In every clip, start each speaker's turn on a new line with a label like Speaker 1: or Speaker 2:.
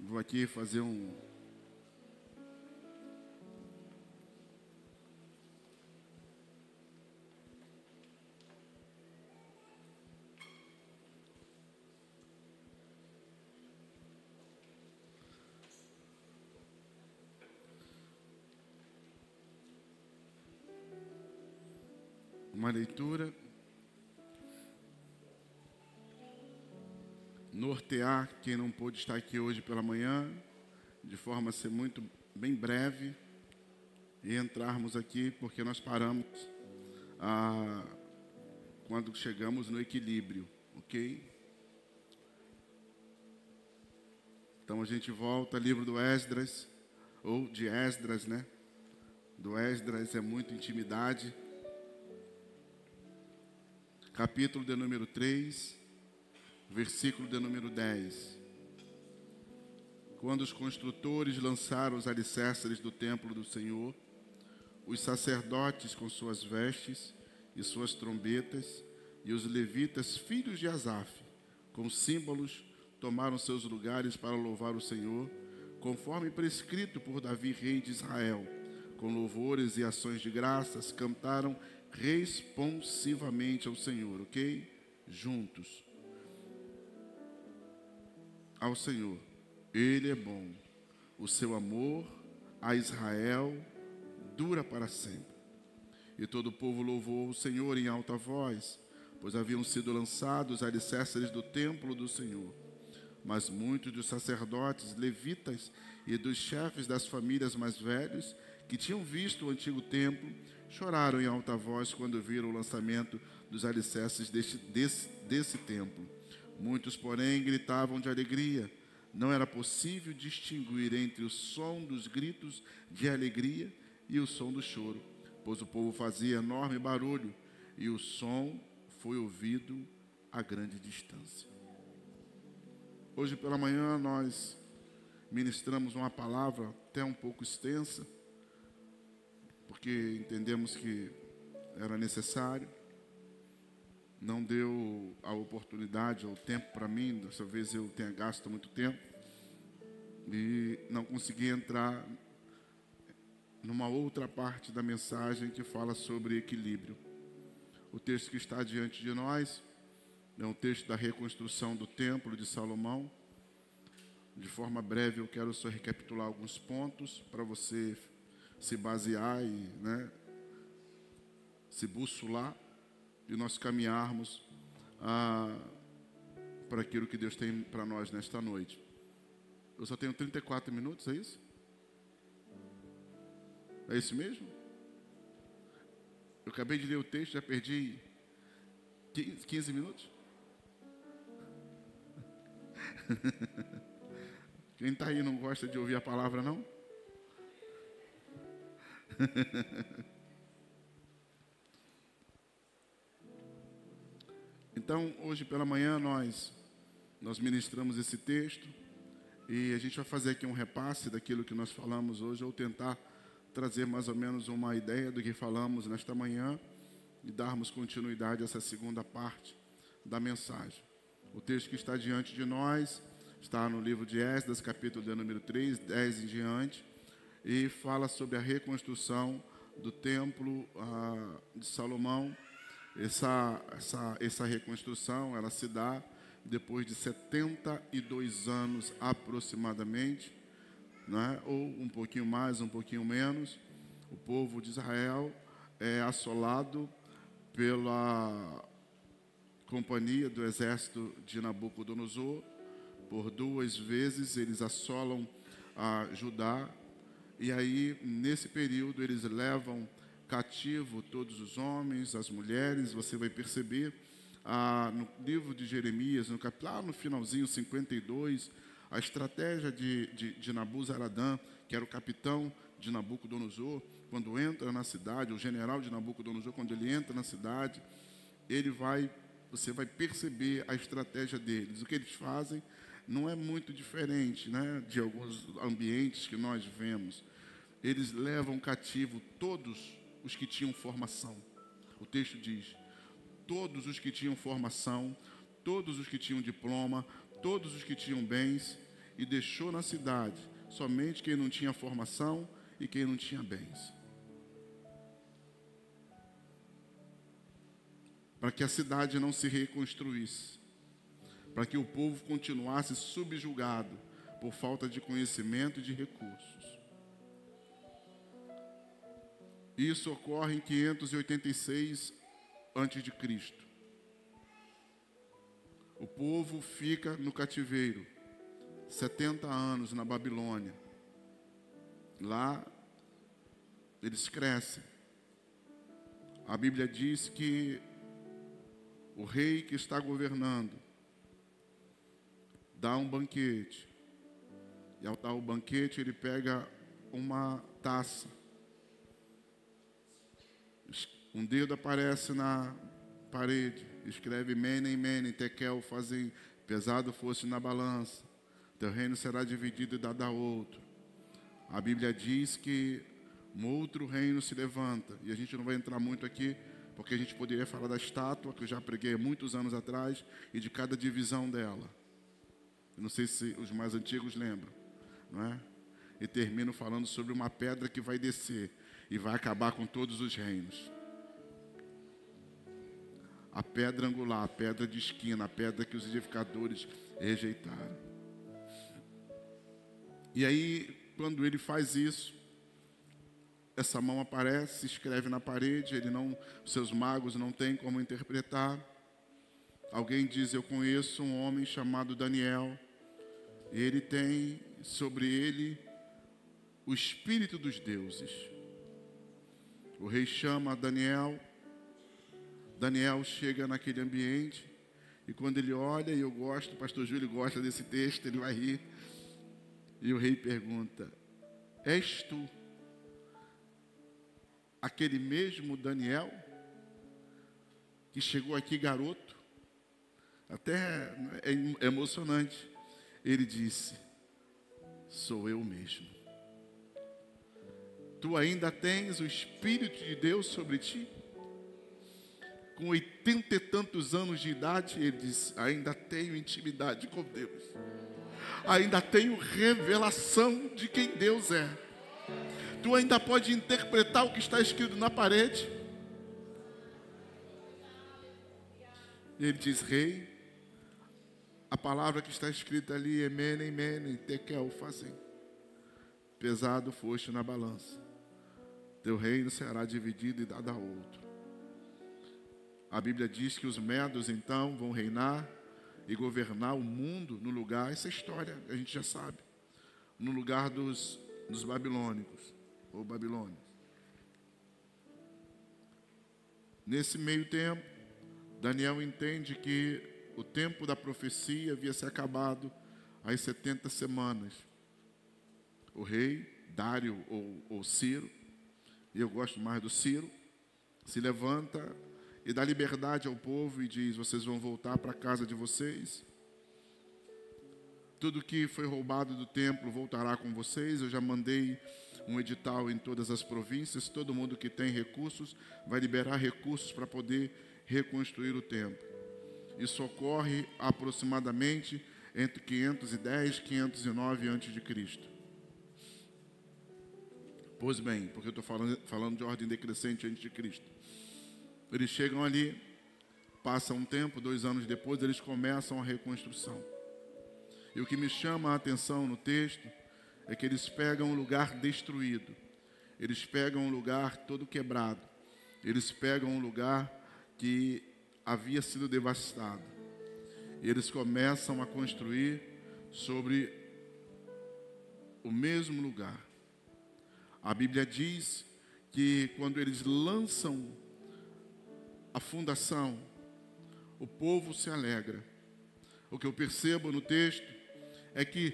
Speaker 1: Vou aqui fazer uma leitura, nortear quem não pôde estar aqui hoje pela manhã, de forma a ser muito bem breve, e entrarmos aqui porque nós paramos quando chegamos no equilíbrio, ok? Então a gente volta ao livro do Esdras, ou de Esdras, né? Do Esdras é muita intimidade. Capítulo de número 3, versículo de número 10. Quando os construtores lançaram os alicerces do templo do Senhor, os sacerdotes com suas vestes e suas trombetas, e os levitas, filhos de Asaf, com símbolos, tomaram seus lugares para louvar o Senhor, conforme prescrito por Davi, rei de Israel. Com louvores e ações de graças, cantaram responsivamente ao Senhor, ok? Juntos. Ao Senhor, Ele é bom, o seu amor a Israel dura para sempre. E todo o povo louvou o Senhor em alta voz, pois haviam sido lançados os alicerces do templo do Senhor. Mas muitos dos sacerdotes, levitas e dos chefes das famílias mais velhos, que tinham visto o antigo templo, choraram em alta voz quando viram o lançamento dos alicerces desse templo. Muitos, porém, gritavam de alegria. Não era possível distinguir entre o som dos gritos de alegria e o som do choro, pois o povo fazia enorme barulho e o som foi ouvido a grande distância. Hoje pela manhã nós ministramos uma palavra até um pouco extensa, porque entendemos que era necessário. Não deu a oportunidade ou tempo para mim, dessa vez eu tenha gasto muito tempo, e não consegui entrar numa outra parte da mensagem que fala sobre equilíbrio. O texto que está diante de nós é um texto da reconstrução do templo de Salomão. De forma breve eu quero só recapitular alguns pontos para você se basear e se bussolar e nós caminharmos para aquilo que Deus tem para nós nesta noite. Eu só tenho 34 minutos, é isso? É isso mesmo? Eu acabei de ler o texto, já perdi 15 minutos? Quem está aí não gosta de ouvir a palavra, não? Então, hoje pela manhã nós ministramos esse texto e a gente vai fazer aqui um repasse daquilo que nós falamos hoje, ou tentar trazer mais ou menos uma ideia do que falamos nesta manhã e darmos continuidade a essa segunda parte da mensagem. O texto que está diante de nós está no livro de Esdras, capítulo de número 3, 10 em diante, e fala sobre a reconstrução do templo de Salomão. Essa reconstrução, ela se dá depois de 72 anos aproximadamente, ou um pouquinho mais, um pouquinho menos. O povo de Israel é assolado pela companhia do exército de Nabucodonosor. Por 2 vezes eles assolam Judá, e aí nesse período eles levam cativo todos os homens, as mulheres. Você vai perceber no livro de Jeremias, lá no finalzinho 52, a estratégia de Nabuzaradã, que era o capitão de Nabucodonosor, quando entra na cidade, o general de Nabucodonosor, quando ele entra na cidade, você vai perceber a estratégia deles. O que eles fazem não é muito diferente, de alguns ambientes que nós vemos. Eles levam cativo todos os que tinham formação. O texto diz: todos os que tinham formação, todos os que tinham diploma, todos os que tinham bens, e deixou na cidade somente quem não tinha formação e quem não tinha bens. Para que a cidade não se reconstruísse, para que o povo continuasse subjugado por falta de conhecimento e de recursos. Isso ocorre em 586 a.C. O povo fica no cativeiro 70 anos na Babilônia. Lá eles crescem. A Bíblia diz que o rei que está governando dá um banquete. E ao dar o banquete, ele pega uma taça. Um dedo aparece na parede, escreve Menem, Menem, Tekel, fazem, pesado fosse na balança. Teu reino será dividido e dado a outro. A Bíblia diz que um outro reino se levanta. E a gente não vai entrar muito aqui, porque a gente poderia falar da estátua, que eu já preguei há muitos anos atrás, e de cada divisão dela. Eu não sei se os mais antigos lembram, não é? E termino falando sobre uma pedra que vai descer e vai acabar com todos os reinos. A pedra angular, a pedra de esquina, a pedra que os edificadores rejeitaram. E aí, quando ele faz isso, essa mão aparece, se escreve na parede, seus magos não têm como interpretar. Alguém diz, eu conheço um homem chamado Daniel, e ele tem sobre ele o espírito dos deuses. O rei chama Daniel. Daniel chega naquele ambiente, e quando ele olha, e eu gosto, o pastor Júlio gosta desse texto, ele vai rir, e o rei pergunta, és tu aquele mesmo Daniel que chegou aqui garoto? Até é emocionante. Ele disse, sou eu mesmo. Tu ainda tens o Espírito de Deus sobre ti? Com 80 e tantos anos de idade, ele diz, ainda tenho intimidade com Deus. Ainda tenho revelação de quem Deus é. Tu ainda pode interpretar o que está escrito na parede? Ele diz, rei, a palavra que está escrita ali é Menem, Menem, Tekel, fazem. Pesado foste na balança. Teu reino será dividido e dado a outro. A Bíblia diz que os medos, então, vão reinar e governar o mundo no lugar, essa história a gente já sabe, no lugar dos babilônicos, ou babilônios. Nesse meio tempo, Daniel entende que o tempo da profecia havia se acabado às 70 semanas. O rei, Dário ou Ciro, e eu gosto mais do Ciro, se levanta e dá liberdade ao povo e diz, vocês vão voltar para a casa de vocês. Tudo que foi roubado do templo voltará com vocês. Eu já mandei um edital em todas as províncias. Todo mundo que tem recursos vai liberar recursos para poder reconstruir o templo. Isso ocorre aproximadamente entre 510 e 509 a.C. Pois bem, porque eu estou falando de ordem decrescente antes de Cristo. Eles chegam ali, passa um tempo, 2 anos depois, eles começam a reconstrução. E o que me chama a atenção no texto é que eles pegam um lugar destruído. Eles pegam um lugar todo quebrado. Eles pegam um lugar que havia sido devastado. E eles começam a construir sobre o mesmo lugar. A Bíblia diz que quando eles lançam a fundação, o povo se alegra. O que eu percebo no texto é que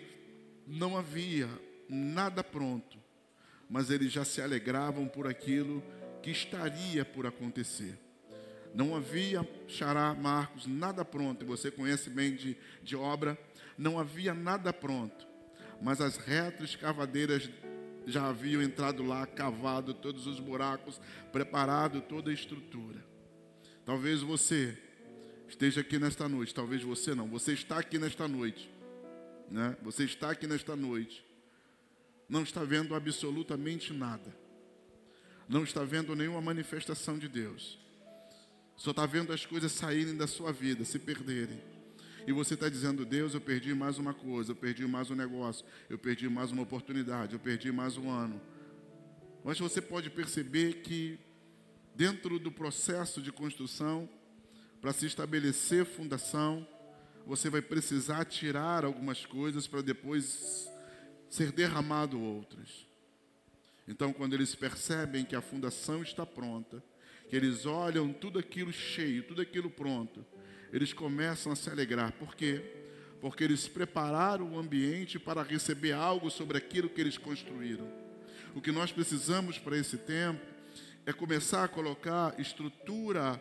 Speaker 1: não havia nada pronto, mas eles já se alegravam por aquilo que estaria por acontecer. Não havia, Xará, Marcos, nada pronto, e você conhece bem de obra, não havia nada pronto, mas as retroescavadeiras já haviam entrado lá, cavado todos os buracos, preparado toda a estrutura. Talvez você esteja aqui nesta noite, talvez você não, você está aqui nesta noite, né? Você está aqui nesta noite, não está vendo absolutamente nada. Não está vendo nenhuma manifestação de Deus. Só está vendo as coisas saírem da sua vida, se perderem. E você está dizendo: Deus, eu perdi mais uma coisa, eu perdi mais um negócio, eu perdi mais uma oportunidade, eu perdi mais um ano. Mas você pode perceber que dentro do processo de construção, para se estabelecer fundação, você vai precisar tirar algumas coisas para depois ser derramado outras. Então, quando eles percebem que a fundação está pronta, que eles olham tudo aquilo cheio, tudo aquilo pronto, eles começam a se alegrar. Por quê? Porque eles prepararam o ambiente para receber algo sobre aquilo que eles construíram. O que nós precisamos para esse tempo é começar a colocar estrutura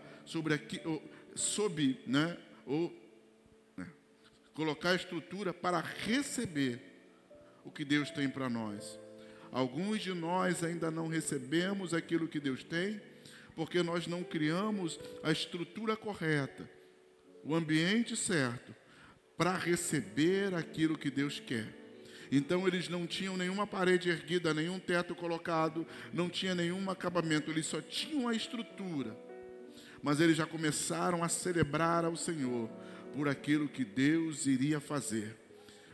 Speaker 1: colocar estrutura para receber o que Deus tem para nós. Alguns de nós ainda não recebemos aquilo que Deus tem, porque nós não criamos a estrutura correta, o ambiente certo, para receber aquilo que Deus quer. Então eles não tinham nenhuma parede erguida, nenhum teto colocado, não tinha nenhum acabamento, eles só tinham a estrutura. Mas eles já começaram a celebrar ao Senhor por aquilo que Deus iria fazer.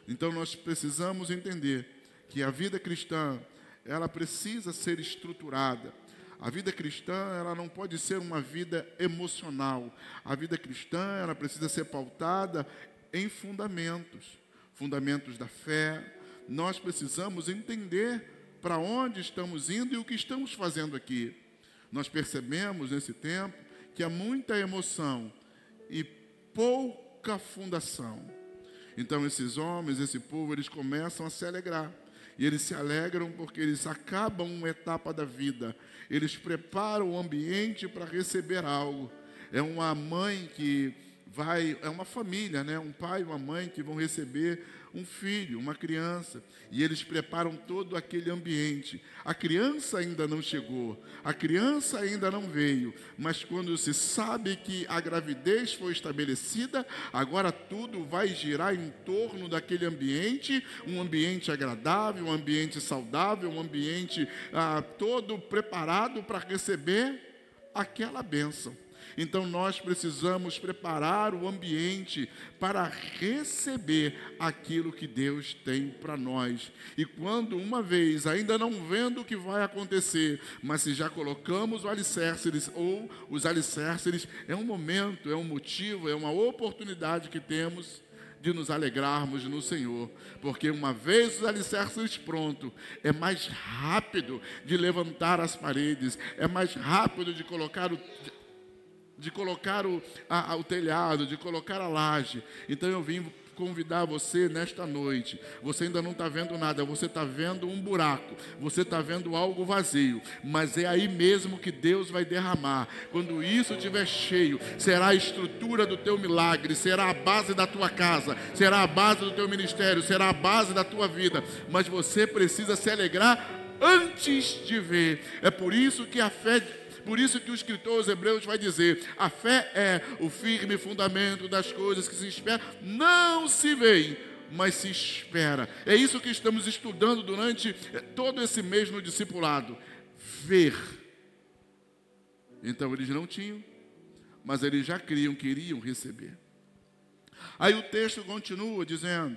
Speaker 1: Então nós precisamos entender que a vida cristã, ela precisa ser estruturada. A vida cristã, ela não pode ser uma vida emocional. A vida cristã, ela precisa ser pautada em fundamentos. Fundamentos da fé. Nós precisamos entender para onde estamos indo e o que estamos fazendo aqui. Nós percebemos nesse tempo que há muita emoção e pouca fundação. Então esses homens, esse povo, eles começam a se alegrar. E eles se alegram porque eles acabam uma etapa da vida. Eles preparam o ambiente para receber algo. É uma mãe que vai, é uma família, né? Um pai e uma mãe que vão receber um filho, uma criança. E eles preparam todo aquele ambiente. A criança ainda não chegou, a criança ainda não veio. Mas quando se sabe que a gravidez foi estabelecida, agora tudo vai girar em torno daquele ambiente. Um ambiente agradável, um ambiente saudável, um ambiente todo preparado para receber aquela bênção. Então nós precisamos preparar o ambiente para receber aquilo que Deus tem para nós. E quando uma vez, ainda não vendo o que vai acontecer, mas se já colocamos o alicerces ou os alicerces, é um momento, é um motivo, é uma oportunidade que temos de nos alegrarmos no Senhor, porque uma vez os alicerces prontos, é mais rápido de levantar as paredes, é mais rápido de colocar o telhado, de colocar a laje. Então eu vim convidar você nesta noite. Você ainda não está vendo nada, você está vendo um buraco, você está vendo algo vazio, mas é aí mesmo que Deus vai derramar. Quando isso estiver cheio, será a estrutura do teu milagre, será a base da tua casa, será a base do teu ministério, será a base da tua vida, mas você precisa se alegrar antes de ver. É por isso que a fé, por isso que o escritor aos Hebreus vai dizer: a fé é o firme fundamento das coisas que se esperam, não se veem, mas se espera. É isso que estamos estudando durante todo esse mês no discipulado. Ver. Então eles não tinham, mas eles já queriam receber. Aí o texto continua dizendo: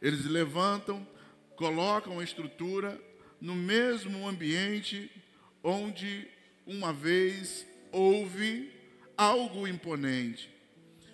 Speaker 1: eles levantam, colocam a estrutura no mesmo ambiente onde uma vez houve algo imponente.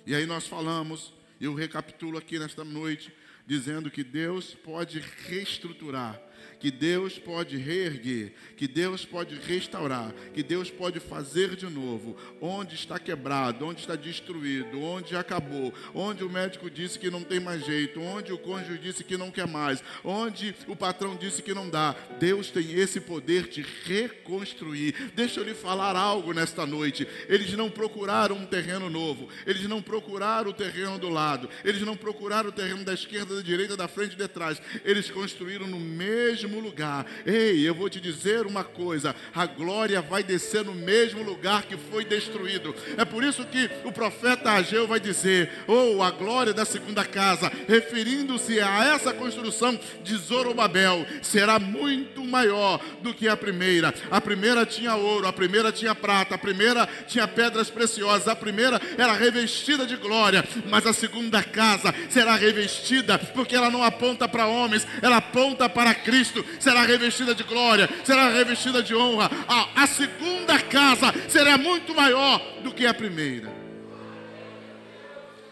Speaker 1: E aí nós falamos, eu recapitulo aqui nesta noite, dizendo que Deus pode reestruturar, que Deus pode reerguer, que Deus pode restaurar, que Deus pode fazer de novo. Onde está quebrado, onde está destruído, onde acabou, onde o médico disse que não tem mais jeito, onde o cônjuge disse que não quer mais, onde o patrão disse que não dá, Deus tem esse poder de reconstruir. Deixa eu lhe falar algo nesta noite. Eles não procuraram um terreno novo, eles não procuraram o terreno do lado. lado. Eles não procuraram o terreno da esquerda, da direita, da frente e de trás. Eles construíram no mesmo lugar. Ei, eu vou te dizer uma coisa: a glória vai descer no mesmo lugar que foi destruído. É por isso que o profeta Ageu vai dizer: oh, a glória da segunda casa, referindo-se a essa construção de Zorobabel, será muito maior do que a primeira. A primeira tinha ouro, a primeira tinha prata, a primeira tinha pedras preciosas, a primeira era revestida de glória, mas a segunda casa será revestida, porque ela não aponta para homens, ela aponta para Cristo, será revestida de glória, será revestida de honra. A segunda casa será muito maior do que a primeira.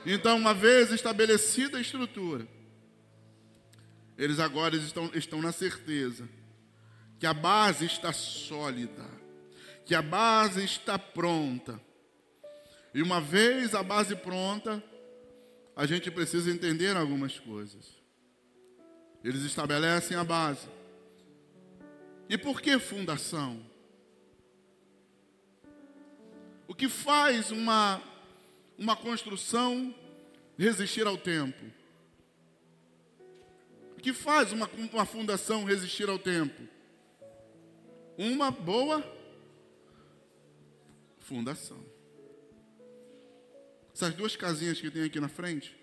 Speaker 1: Então, uma vez estabelecida a estrutura, eles agora estão na certeza que a base está sólida, que a base está pronta. E uma vez a base pronta, a gente precisa entender algumas coisas. Eles estabelecem a base. E por que fundação? O que faz uma construção resistir ao tempo? O que faz uma fundação resistir ao tempo? Uma boa fundação. Essas duas casinhas que tem aqui na frente,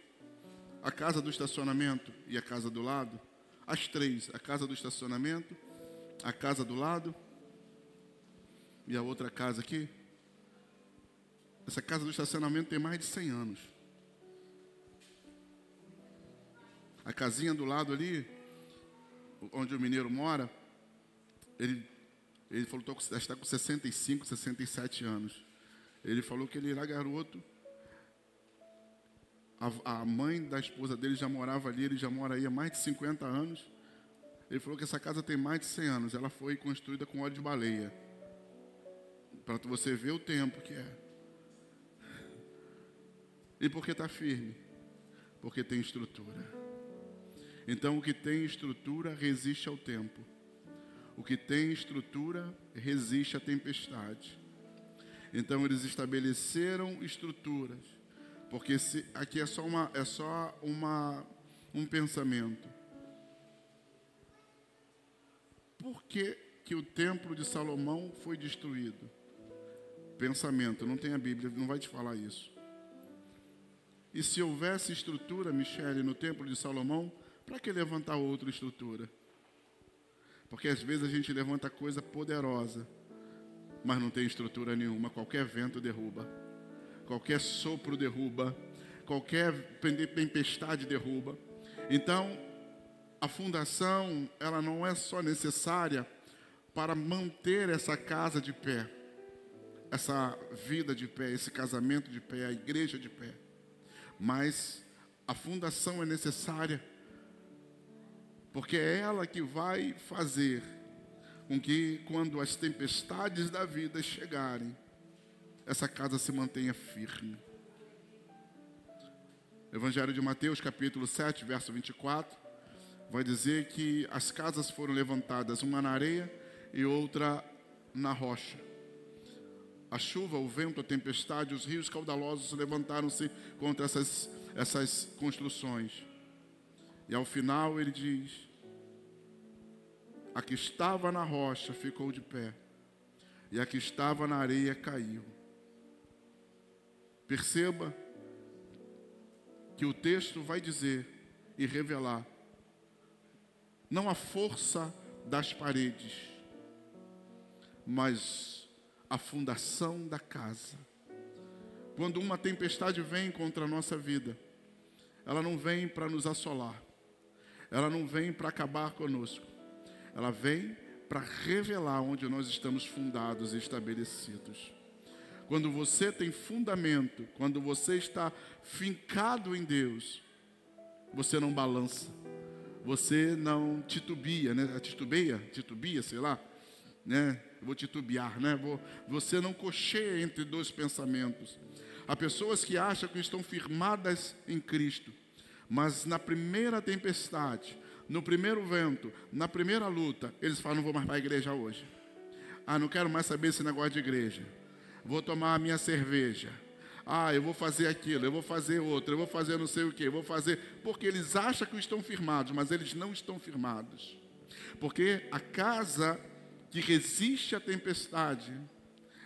Speaker 1: a casa do estacionamento e a casa do lado, as três, a casa do estacionamento, a casa do lado e a outra casa aqui. Essa casa do estacionamento tem mais de 100 anos. A casinha do lado ali, onde o mineiro mora, ele falou que está com 65, 67 anos. Ele falou que ele era garoto. A mãe da esposa dele já morava ali, ele já mora aí há mais de 50 anos. Ele falou que essa casa tem mais de 100 anos. Ela foi construída com óleo de baleia. Para você ver o tempo que é. E por que está firme? Porque tem estrutura. Então, o que tem estrutura resiste ao tempo. O que tem estrutura resiste à tempestade. Então, eles estabeleceram estruturas. Porque aqui é só um pensamento. Por que o templo de Salomão foi destruído? Pensamento, não tem a Bíblia, não vai te falar isso. E se houvesse estrutura, Michele, no templo de Salomão, para que levantar outra estrutura? Porque às vezes a gente levanta coisa poderosa, mas não tem estrutura nenhuma. Qualquer vento derruba, qualquer sopro derruba, qualquer tempestade derruba. Então, a fundação, ela não é só necessária para manter essa casa de pé, essa vida de pé, esse casamento de pé, a igreja de pé. Mas a fundação é necessária porque é ela que vai fazer com que, quando as tempestades da vida chegarem, essa casa se mantenha firme. Evangelho de Mateus, capítulo 7, verso 24, vai dizer que as casas foram levantadas, uma na areia e outra na rocha. A chuva, o vento, a tempestade, os rios caudalosos levantaram-se contra essas construções. E ao final ele diz: a que estava na rocha ficou de pé, e a que estava na areia caiu. Perceba que o texto vai dizer e revelar não a força das paredes, mas a fundação da casa. Quando uma tempestade vem contra a nossa vida, ela não vem para nos assolar, ela não vem para acabar conosco, ela vem para revelar onde nós estamos fundados e estabelecidos. Quando você tem fundamento, quando você está fincado em Deus, você não balança, você não titubia, né? Titubia, sei lá, né? Vou titubear, né? Você não cocheia entre dois pensamentos. Há pessoas que acham que estão firmadas em Cristo, mas na primeira tempestade, no primeiro vento, na primeira luta, eles falam: não vou mais para a igreja hoje. Ah, não quero mais saber esse negócio de igreja. Vou tomar a minha cerveja. eu vou fazer aquilo, eu vou fazer outro, eu vou fazer não sei o quê, eu vou fazer... Porque eles acham que estão firmados, mas eles não estão firmados. Porque a casa que resiste à tempestade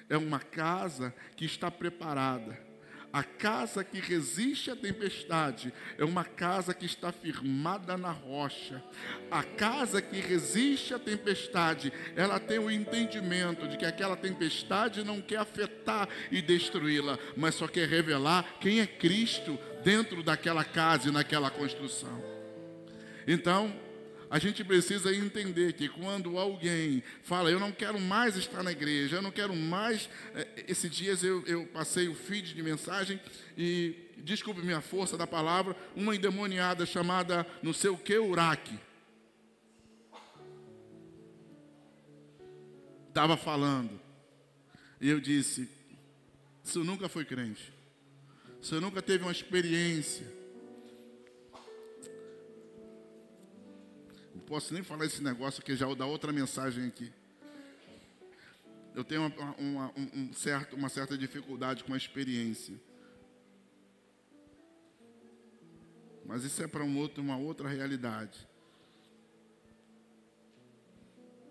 Speaker 1: é uma casa que está preparada. A casa que resiste à tempestade é uma casa que está firmada na rocha. A casa que resiste à tempestade, ela tem o entendimento de que aquela tempestade não quer afetar e destruí-la, mas só quer revelar quem é Cristo dentro daquela casa e naquela construção. Então, a gente precisa entender que quando alguém fala, eu não quero mais estar na igreja, eu não quero mais... Esses dias eu passei o feed de mensagem e, desculpe minha força da palavra, uma endemoniada chamada não sei o que, Uraque. Estava falando. E eu disse, isso nunca foi crente. Você nunca teve uma experiência. Não posso nem falar esse negócio que já vou dar outra mensagem aqui. Eu tenho uma certa dificuldade com a experiência. Mas isso é para uma outra realidade.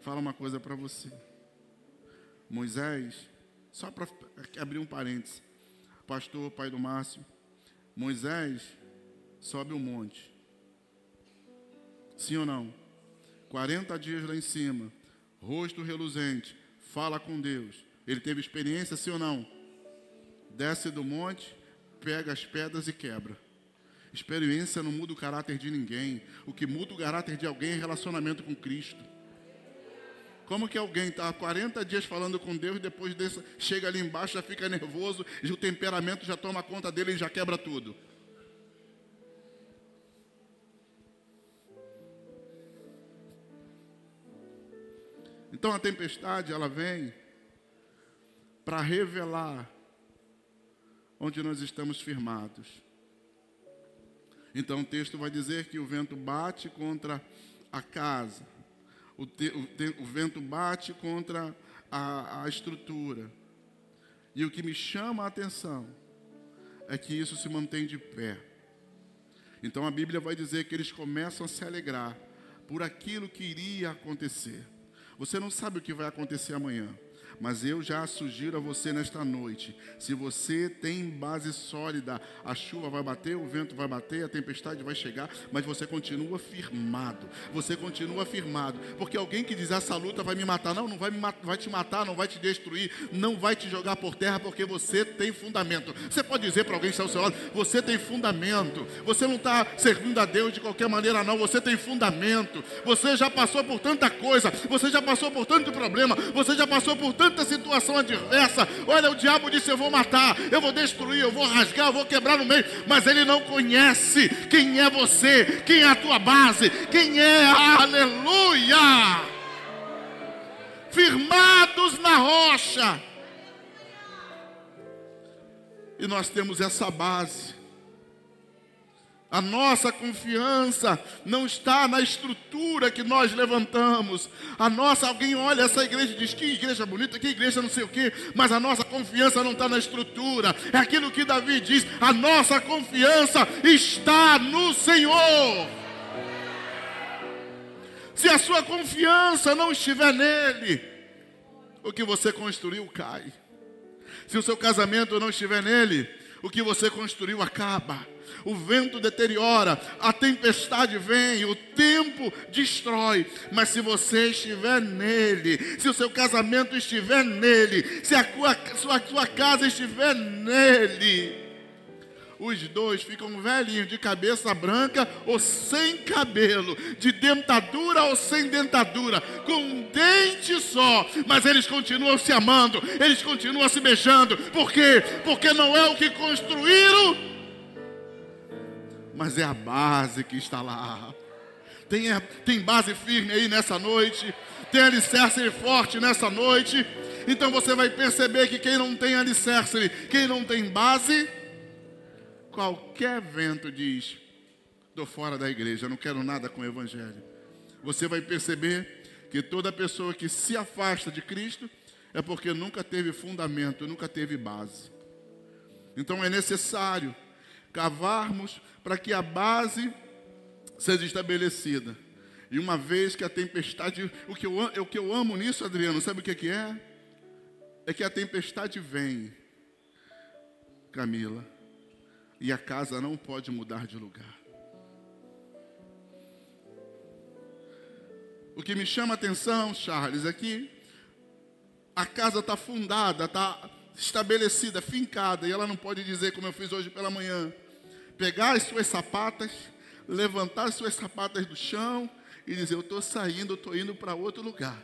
Speaker 1: Fala uma coisa para você. Moisés, só para abrir um parênteses. Pastor, pai do Márcio. Moisés sobe o monte. Sim ou não? 40 dias lá em cima, rosto reluzente, fala com Deus. Ele teve experiência, sim ou não? Desce do monte, pega as pedras e quebra. Experiência não muda o caráter de ninguém. O que muda o caráter de alguém é relacionamento com Cristo. Como que alguém está há 40 dias falando com Deus e depois chega ali embaixo, já fica nervoso, e o temperamento já toma conta dele e já quebra tudo? Então a tempestade, ela vem para revelar onde nós estamos firmados. Então o texto vai dizer que o vento bate contra a casa, o vento bate contra a estrutura. E o que me chama a atenção é que isso se mantém de pé. Então a Bíblia vai dizer que eles começam a se alegrar por aquilo que iria acontecer. Você não sabe o que vai acontecer amanhã, mas eu já sugiro a você nesta noite, se você tem base sólida, a chuva vai bater, o vento vai bater, a tempestade vai chegar, mas você continua firmado, porque alguém que diz, essa luta vai me matar, não vai te matar, não vai te destruir, não vai te jogar por terra, porque você tem fundamento. Você pode dizer para alguém que está ao seu lado, você tem fundamento, você não está servindo a Deus de qualquer maneira não, você tem fundamento, você já passou por tanta coisa, você já passou por tanto problema, você já passou por tanta situação adversa. Olha, o diabo disse, eu vou matar, eu vou destruir, eu vou rasgar, eu vou quebrar no meio, mas ele não conhece quem é você, quem é a tua base, quem é, aleluia, firmados na rocha. E nós temos essa base. A nossa confiança não está na estrutura que nós levantamos. Alguém olha essa igreja e diz, que igreja bonita, que igreja não sei o quê, mas a nossa confiança não está na estrutura. É aquilo que Davi diz, a nossa confiança está no Senhor. Se a sua confiança não estiver nele, o que você construiu cai. Se o seu casamento não estiver nele, o que você construiu acaba. O vento deteriora, a tempestade vem, o tempo destrói. Mas se você estiver nele, se o seu casamento estiver nele, se a sua casa estiver nele, os dois ficam velhinhos, de cabeça branca ou sem cabelo, de dentadura ou sem dentadura, com um dente só, mas eles continuam se amando, eles continuam se beijando. Por quê? Porque não é o que construíram, mas é a base que está lá. Tem base firme aí nessa noite, tem alicerce forte nessa noite. Então você vai perceber que quem não tem alicerce, quem não tem base, qualquer vento diz, estou fora da igreja, não quero nada com o evangelho. Você vai perceber que toda pessoa que se afasta de Cristo é porque nunca teve fundamento, nunca teve base. Então é necessário cavarmos para que a base seja estabelecida. E uma vez que a tempestade... O que eu amo nisso, Adriano, sabe o que é? É que a tempestade vem, Camila, e a casa não pode mudar de lugar. O que me chama a atenção, Charles, é que a casa está fundada, está estabelecida, fincada, e ela não pode dizer, como eu fiz hoje pela manhã, pegar as suas sapatas, levantar as suas sapatas do chão e dizer, eu estou saindo, eu estou indo para outro lugar.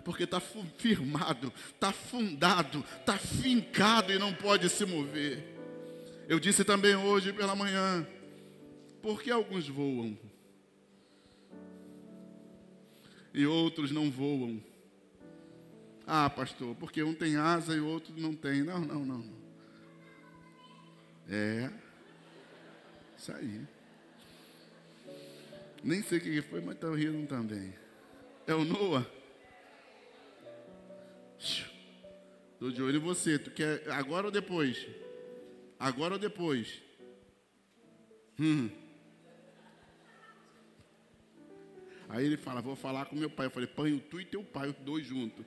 Speaker 1: Porque está firmado, está fundado, está fincado e não pode se mover. Eu disse também hoje pela manhã, por que alguns voam e outros não voam? Ah, pastor, porque um tem asa e o outro não tem. Não. É, isso aí. Nem sei o que foi, mas estão rindo também. É o Noah? Estou de olho em você. Tu quer agora ou depois? Agora ou depois? Aí ele fala, vou falar com meu pai. Eu falei, põe tu e teu pai, os dois juntos.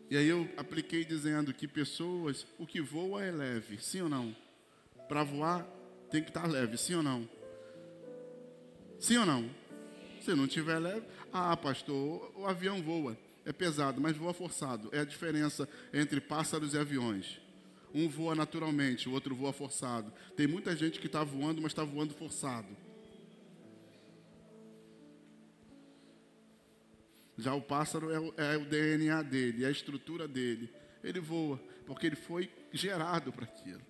Speaker 1: E aí eu apliquei dizendo que pessoas, o que voa é leve, sim ou não? Para voar tem que estar leve, sim ou não? Sim ou não? Se não tiver leve, pastor, o avião voa, é pesado, mas voa forçado. É a diferença entre pássaros e aviões. Um voa naturalmente, o outro voa forçado. Tem muita gente que está voando, mas está voando forçado. Já o pássaro é o DNA dele, é a estrutura dele. Ele voa, porque ele foi gerado para aquilo.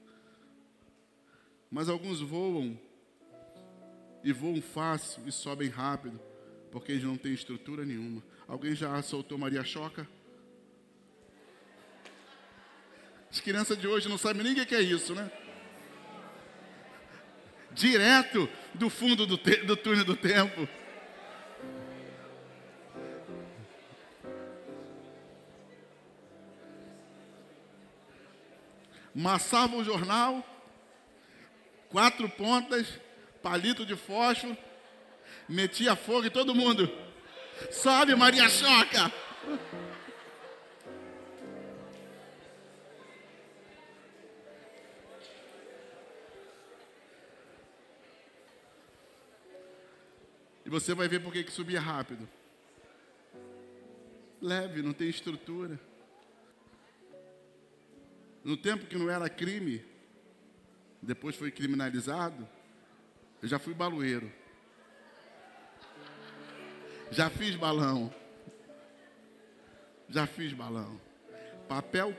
Speaker 1: Mas alguns voam, e voam fácil, e sobem rápido, porque eles não têm estrutura nenhuma. Alguém já soltou Maria Choca? As crianças de hoje não sabem nem o que é isso, né? Direto do fundo do túnel do tempo. Massava o jornal, 4 pontas, palito de fósforo, metia fogo e todo mundo, sobe Maria Choca! E você vai ver por que subia rápido. Leve, não tem estrutura. No tempo que não era crime, depois foi criminalizado, eu já fui baloeiro. Já fiz balão. Papel,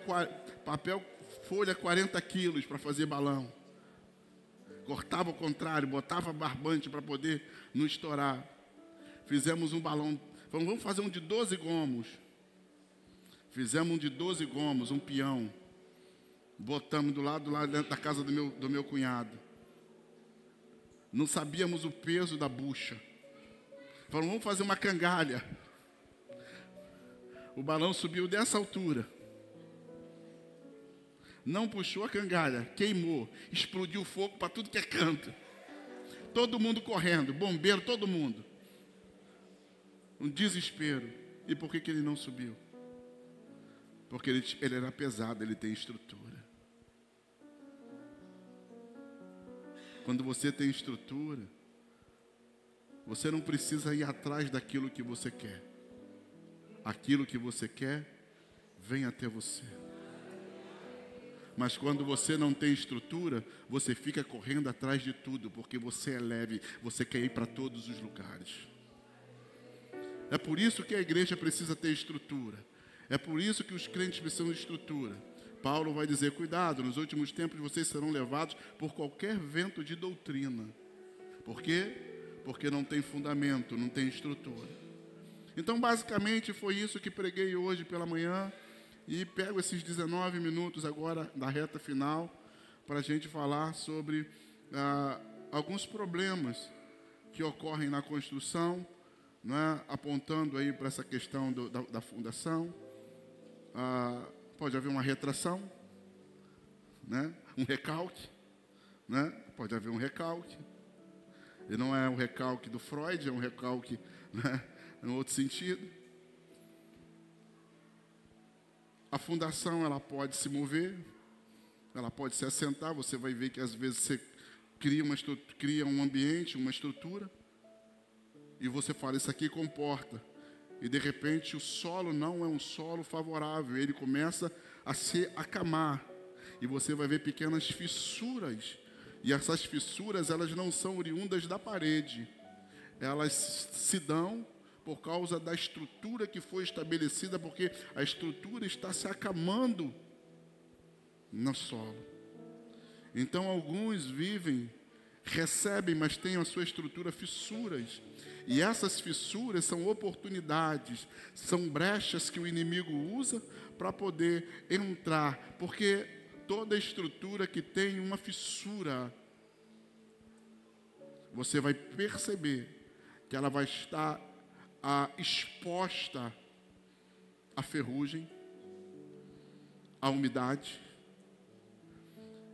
Speaker 1: folha 40 quilos para fazer balão. Cortava ao contrário, botava barbante para poder não estourar. Fizemos um balão. Vamos fazer um de 12 gomos. Fizemos um de 12 gomos, um peão. Botamos do lado dentro da casa do meu cunhado. Não sabíamos o peso da bucha. Falamos, vamos fazer uma cangalha. O balão subiu dessa altura. Não puxou a cangalha, queimou, explodiu fogo para tudo que é canto. Todo mundo correndo, bombeiro, todo mundo. Um desespero. E por que ele não subiu? Porque ele era pesado, ele tem estrutura. Quando você tem estrutura, você não precisa ir atrás daquilo que você quer. Aquilo que você quer, vem até você. Mas quando você não tem estrutura, você fica correndo atrás de tudo, porque você é leve, você quer ir para todos os lugares. É por isso que a igreja precisa ter estrutura. É por isso que os crentes precisam de estrutura. Paulo vai dizer, cuidado, nos últimos tempos vocês serão levados por qualquer vento de doutrina. Por quê? Porque não tem fundamento, não tem estrutura. Então, basicamente, foi isso que preguei hoje pela manhã. E pego esses 19 minutos agora da reta final para a gente falar sobre alguns problemas que ocorrem na construção não é? Apontando aí para essa questão da fundação. Pode haver uma retração, né? Um recalque, né? Pode haver um recalque. E não é um recalque do Freud, é um recalque, né, em outro sentido. A fundação, ela pode se mover, ela pode se assentar. Você vai ver que às vezes você cria um ambiente, uma estrutura, e você fala, isso aqui comporta. E de repente o solo não é um solo favorável, ele começa a se acamar. E você vai ver pequenas fissuras. E essas fissuras, elas não são oriundas da parede. Elas se dão por causa da estrutura que foi estabelecida, porque a estrutura está se acamando no solo. Então alguns recebem, mas têm a sua estrutura fissuras. E essas fissuras são oportunidades, são brechas que o inimigo usa para poder entrar. Porque toda estrutura que tem uma fissura, você vai perceber que ela vai estar exposta à ferrugem, à umidade.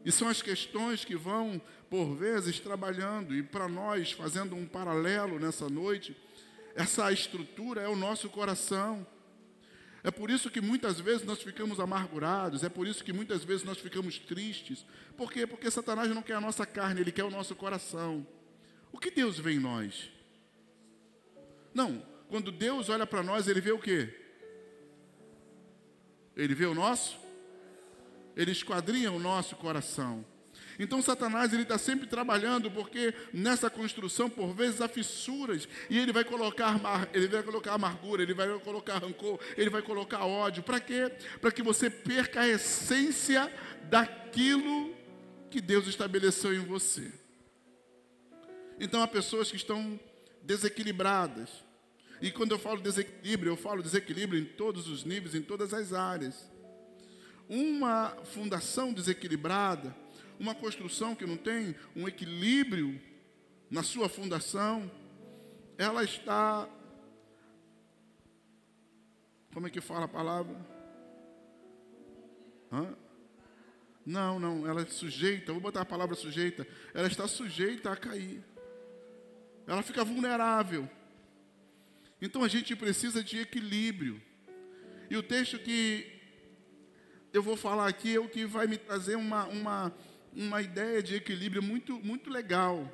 Speaker 1: E são as questões que vão, por vezes, trabalhando. E para nós, fazendo um paralelo nessa noite, essa estrutura é o nosso coração. É por isso que muitas vezes nós ficamos amargurados, é por isso que muitas vezes nós ficamos tristes. Por quê? Porque Satanás não quer a nossa carne, ele quer o nosso coração. O que Deus vê em nós? Não, quando Deus olha para nós, ele vê o quê? Ele vê o nosso? Ele esquadrinha o nosso coração. Então Satanás, ele está sempre trabalhando, porque nessa construção, por vezes, há fissuras, e ele vai colocar amargura, ele vai colocar rancor, ele vai colocar ódio. Para quê? Para que você perca a essência daquilo que Deus estabeleceu em você. Então há pessoas que estão desequilibradas. E quando eu falo desequilíbrio em todos os níveis, em todas as áreas. Uma fundação desequilibrada, uma construção que não tem um equilíbrio na sua fundação, ela está... Como é que fala a palavra? Não, ela é sujeita, vou botar a palavra sujeita, ela está sujeita a cair. Ela fica vulnerável. Então a gente precisa de equilíbrio. E o texto que eu vou falar aqui é o que vai me trazer uma ideia de equilíbrio muito, muito legal.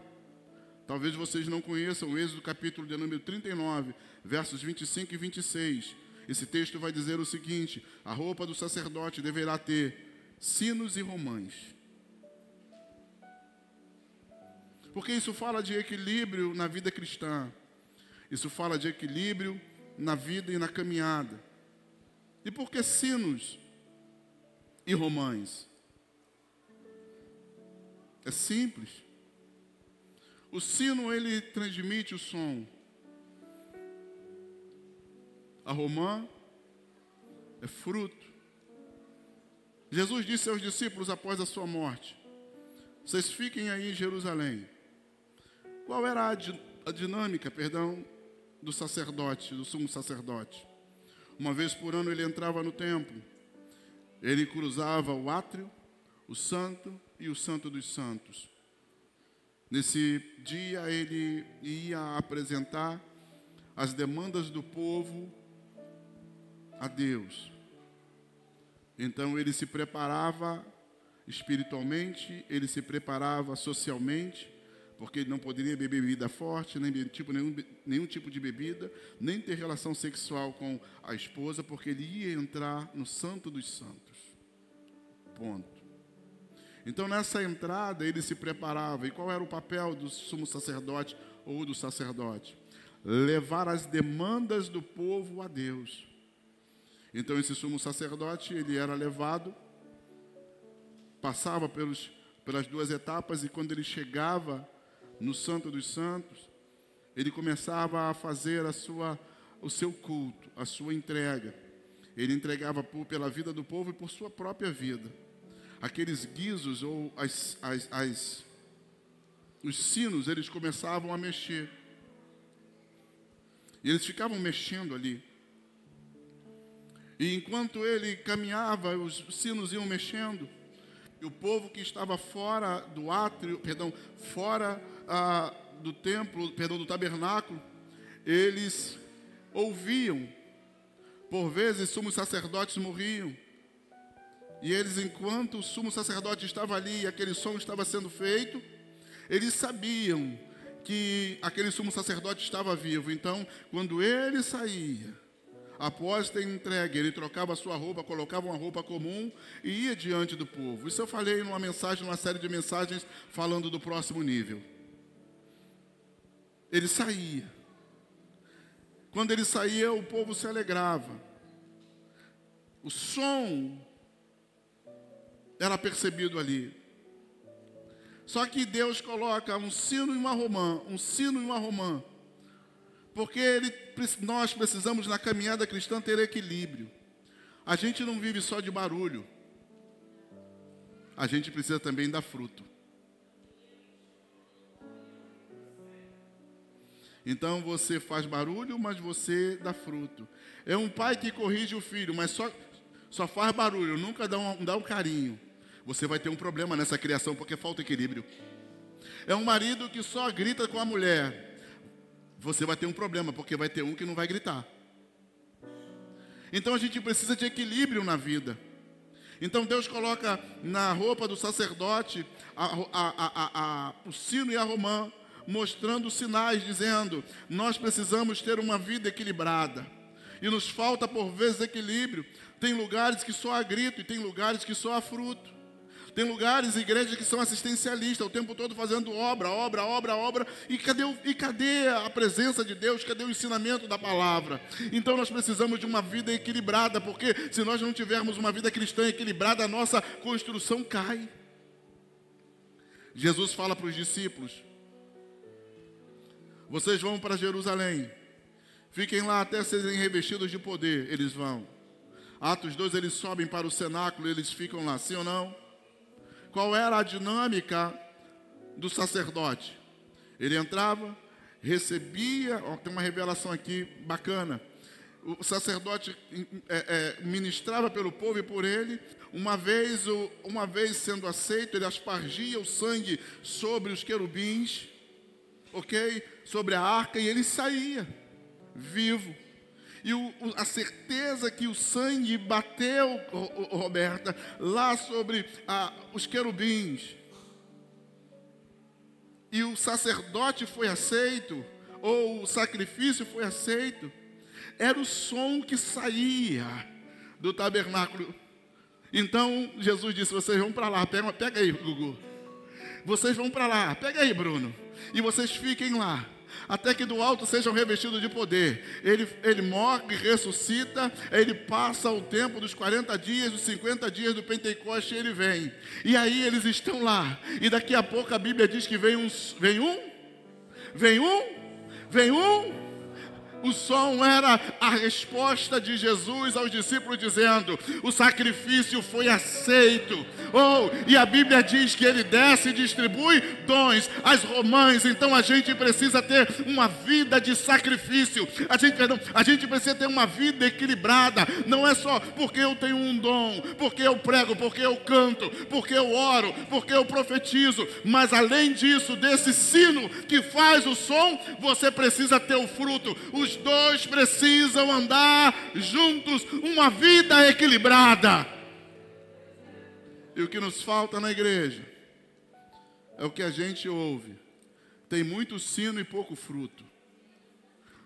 Speaker 1: Talvez vocês não conheçam o Êxodo capítulo de número 39, versos 25 e 26. Esse texto vai dizer o seguinte: a roupa do sacerdote deverá ter sinos e romãs. Porque isso fala de equilíbrio na vida cristã. Isso fala de equilíbrio na vida e na caminhada. E por que sinos e romãs? É simples. O sino, ele transmite o som. A romã é fruto. Jesus disse aos discípulos após a sua morte: vocês fiquem aí em Jerusalém. Qual era a dinâmica, do sacerdote, do sumo sacerdote? Uma vez por ano ele entrava no templo. Ele cruzava o átrio, o santo e o santo dos santos. Nesse dia ele ia apresentar as demandas do povo a Deus. Então ele se preparava espiritualmente, ele se preparava socialmente, porque ele não poderia beber bebida forte, nenhum tipo de bebida, nem ter relação sexual com a esposa, porque ele ia entrar no santo dos santos. Ponto. Então nessa entrada ele se preparava. E qual era o papel do sumo sacerdote ou do sacerdote? Levar as demandas do povo a Deus. Então esse sumo sacerdote, ele era levado, passava pelas duas etapas, e quando ele chegava no Santo dos Santos, ele começava a fazer o seu culto, a sua entrega. Ele entregava pela vida do povo e por sua própria vida. Aqueles guizos ou os sinos, eles começavam a mexer. E eles ficavam mexendo ali. E enquanto ele caminhava, os sinos iam mexendo. E o povo que estava fora do átrio, fora do templo, do tabernáculo, eles ouviam. Por vezes, sumos sacerdotes morriam. E eles, enquanto o sumo sacerdote estava ali e aquele som estava sendo feito, eles sabiam que aquele sumo sacerdote estava vivo. Então, quando ele saía, após ter entregue, ele trocava a sua roupa, colocava uma roupa comum e ia diante do povo. Isso eu falei numa série de mensagens falando do próximo nível. Ele saía. Quando ele saía, o povo se alegrava. O som era percebido ali. Só que Deus coloca um sino e uma romã, porque nós precisamos na caminhada cristã ter equilíbrio. A gente não vive só de barulho, a gente precisa também dar fruto. Então você faz barulho, mas você dá fruto. É um pai que corrige o filho, mas só faz barulho, nunca dá um carinho. Você vai ter um problema nessa criação, porque falta equilíbrio. É um marido que só grita com a mulher. Você vai ter um problema, porque vai ter um que não vai gritar. Então a gente precisa de equilíbrio na vida. Então Deus coloca na roupa do sacerdote o sino e a romã, mostrando sinais, dizendo: nós precisamos ter uma vida equilibrada. E nos falta por vezes equilíbrio. Tem lugares que só há grito e tem lugares que só há fruto. Tem lugares, igrejas que são assistencialistas, o tempo todo fazendo obra. E cadê a presença de Deus? Cadê o ensinamento da palavra? Então nós precisamos de uma vida equilibrada, porque se nós não tivermos uma vida cristã equilibrada, a nossa construção cai. Jesus fala para os discípulos: vocês vão para Jerusalém, fiquem lá até serem revestidos de poder. Eles vão. Atos 2, eles sobem para o cenáculo, eles ficam lá, sim ou não? Qual era a dinâmica do sacerdote? Ele entrava, recebia, tem uma revelação aqui bacana. O sacerdote ministrava pelo povo e por ele. Uma vez sendo aceito, ele aspargia o sangue sobre os querubins, sobre a arca, e ele saía vivo. E a certeza que o sangue bateu, Roberta, lá sobre os querubins, e o sacerdote foi aceito, ou o sacrifício foi aceito, era o som que saía do tabernáculo. Então Jesus disse: vocês vão para lá, pega aí, Gugu. Vocês vão para lá, pega aí, Bruno, e vocês fiquem lá, até que do alto sejam revestidos de poder. Ele morre, ressuscita, ele passa o tempo dos 40 dias, dos 50 dias do Pentecoste, ele vem. E aí eles estão lá, e daqui a pouco a Bíblia diz que vem um. O som era a resposta de Jesus aos discípulos, dizendo: o sacrifício foi aceito. E a Bíblia diz que ele desce e distribui dons às romãs. Então a gente precisa ter uma vida de sacrifício. A gente precisa ter uma vida equilibrada. Não é só porque eu tenho um dom, porque eu prego, porque eu canto, porque eu oro, porque eu profetizo. Mas além disso, desse sino que faz o som, você precisa ter o fruto. Os dois precisam andar juntos, uma vida equilibrada. E o que nos falta na igreja é o que a gente ouve. Tem muito sino e pouco fruto.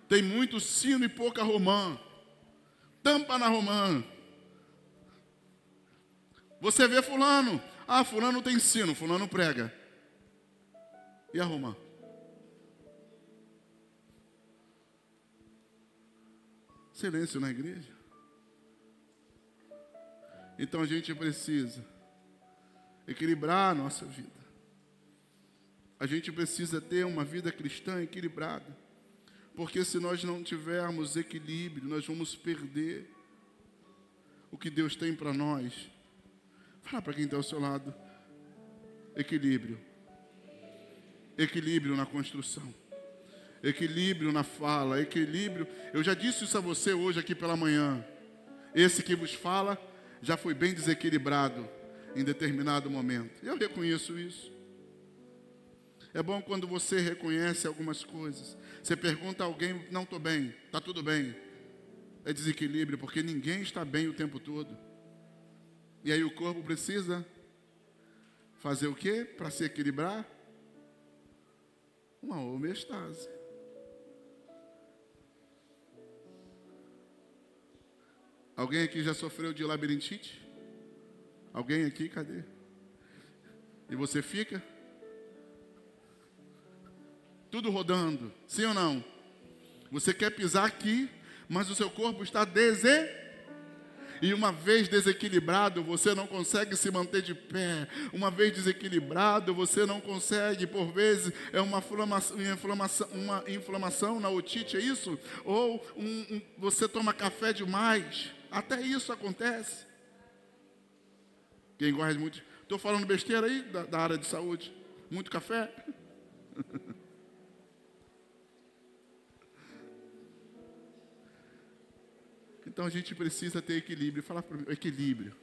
Speaker 1: Tem muito sino e pouca romã. Tampa na romã. Você vê fulano. Fulano tem sino, fulano prega. E a romã? Silêncio na igreja. Então a gente precisa equilibrar a nossa vida. A gente precisa ter uma vida cristã equilibrada. Porque se nós não tivermos equilíbrio, nós vamos perder o que Deus tem para nós. Fala para quem está ao seu lado: equilíbrio. Equilíbrio na construção. Equilíbrio na fala, equilíbrio. Eu já disse isso a você hoje aqui pela manhã. Esse que vos fala já foi bem desequilibrado em determinado momento. Eu reconheço isso. É bom quando você reconhece algumas coisas. Você pergunta a alguém, não estou bem, está tudo bem. É desequilíbrio, porque ninguém está bem o tempo todo. E aí o corpo precisa fazer o quê para se equilibrar? Uma homeostase. Alguém aqui já sofreu de labirintite? Alguém aqui, cadê? E você fica? Tudo rodando, sim ou não? Você quer pisar aqui, mas o seu corpo está E uma vez desequilibrado, você não consegue se manter de pé. Uma vez desequilibrado, você não consegue, por vezes, é uma inflamação na otite, é isso? Ou você toma café demais. Até isso acontece. Quem gosta de muito... Estou falando besteira aí da área de saúde. Muito café? Então a gente precisa ter equilíbrio. Fala para mim, equilíbrio.